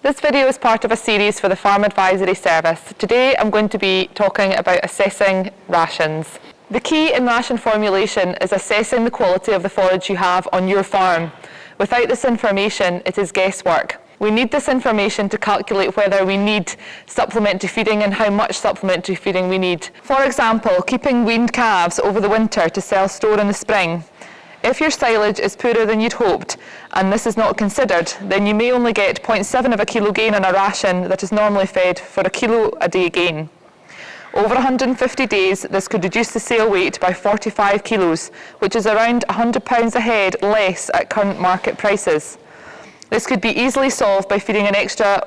This video is part of a series for the Farm Advisory Service. Today I'm going to be talking about assessing rations. The key in ration formulation is assessing the quality of the forage you have on your farm. Without this information, it is guesswork. We need this information to calculate whether we need supplementary feeding and how much supplementary feeding we need. For example, keeping weaned calves over the winter to sell store in the spring. If your silage is poorer than you'd hoped, and this is not considered, then you may only get 0.7 of a kilo gain on a ration that is normally fed for a kilo a day gain. Over 150 days, this could reduce the sale weight by 45 kilos, which is around £100 a head less at current market prices. This could be easily solved by feeding an extra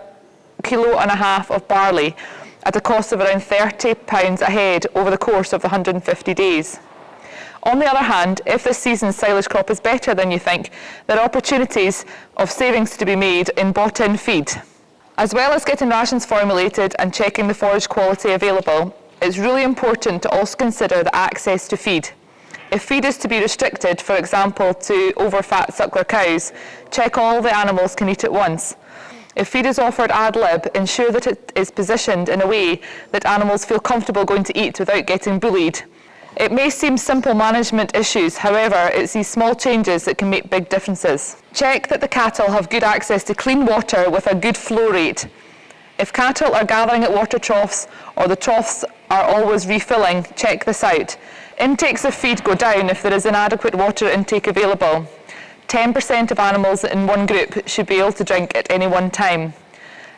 1.5 kilos of barley at a cost of around £30 a head over the course of the 150 days. On the other hand, if this season's silage crop is better than you think, there are opportunities of savings to be made in bought-in feed. As well as getting rations formulated and checking the forage quality available, it's really important to also consider the access to feed. If feed is to be restricted, for example, to over-fat suckler cows, check all the animals can eat at once. If feed is offered ad lib, ensure that it is positioned in a way that animals feel comfortable going to eat without getting bullied. It may seem simple management issues, however, it's these small changes that can make big differences. Check that the cattle have good access to clean water with a good flow rate. If cattle are gathering at water troughs or the troughs are always refilling, check this out. Intakes of feed go down if there is inadequate water intake available. 10% of animals in one group should be able to drink at any one time.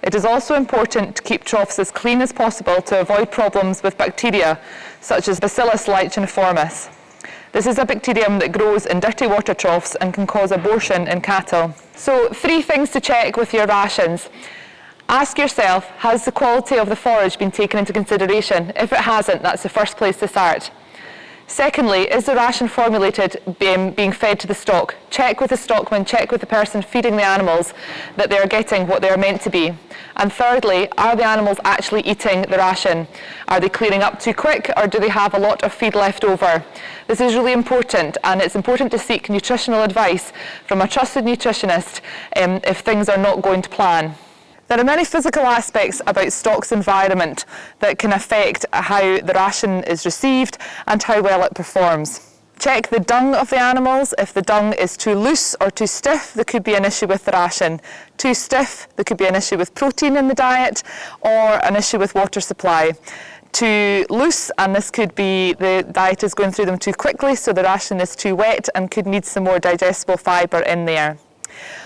It is also important to keep troughs as clean as possible to avoid problems with bacteria, such as Bacillus licheniformis. This is a bacterium that grows in dirty water troughs and can cause abortion in cattle. So, 3 things to check with your rations. Ask yourself, has the quality of the forage been taken into consideration? If it hasn't, that's the first place to start. Secondly, is the ration formulated being fed to the stock? Check with the stockman, check with the person feeding the animals that they are getting what they are meant to be. And thirdly, are the animals actually eating the ration? Are they clearing up too quick, or do they have a lot of feed left over? This is really important, and it's important to seek nutritional advice from a trusted nutritionist if things are not going to plan. There are many physical aspects about stock's environment that can affect how the ration is received and how well it performs. Check the dung of the animals. If the dung is too loose or too stiff, there could be an issue with the ration. Too stiff, there could be an issue with protein in the diet or an issue with water supply. Too loose, and this could be the diet is going through them too quickly, so the ration is too wet and could need some more digestible fibre in there.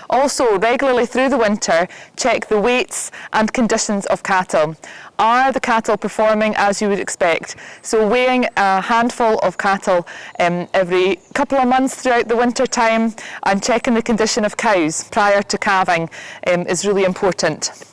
Also, regularly through the winter, check the weights and conditions of cattle. Are the cattle performing as you would expect? So weighing a handful of cattle every couple of months throughout the winter time and checking the condition of cows prior to calving is really important.